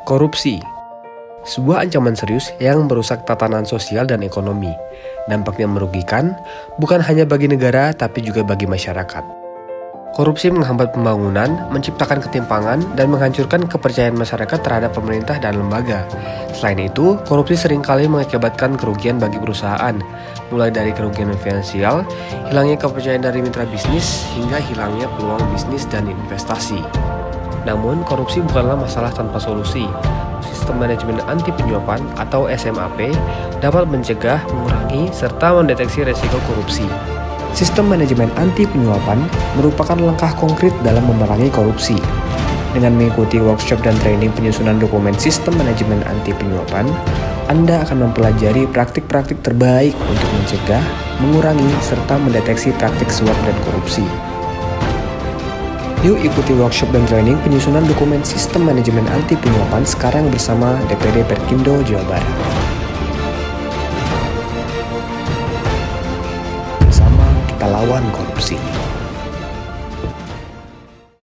Korupsi, sebuah ancaman serius yang merusak tatanan sosial dan ekonomi. Dampaknya merugikan, bukan hanya bagi negara, tapi juga bagi masyarakat. Korupsi menghambat pembangunan, menciptakan ketimpangan, dan menghancurkan kepercayaan masyarakat terhadap pemerintah dan lembaga. Selain itu, korupsi seringkali mengakibatkan kerugian bagi perusahaan, mulai dari kerugian finansial, hilangnya kepercayaan dari mitra bisnis, hingga hilangnya peluang bisnis dan investasi. Namun, korupsi bukanlah masalah tanpa solusi. Sistem Manajemen Anti Penyuapan atau SMAP dapat mencegah, mengurangi, serta mendeteksi resiko korupsi. Sistem Manajemen Anti Penyuapan merupakan langkah konkret dalam memerangi korupsi. Dengan mengikuti workshop dan training penyusunan dokumen Sistem Manajemen Anti Penyuapan, Anda akan mempelajari praktik-praktik terbaik untuk mencegah, mengurangi, serta mendeteksi praktik suap dan korupsi. Yuk ikuti workshop dan training penyusunan dokumen Sistem Manajemen Anti Penyuapan sekarang bersama DPD Perkindo Jawa Barat. Bersama kita lawan korupsi.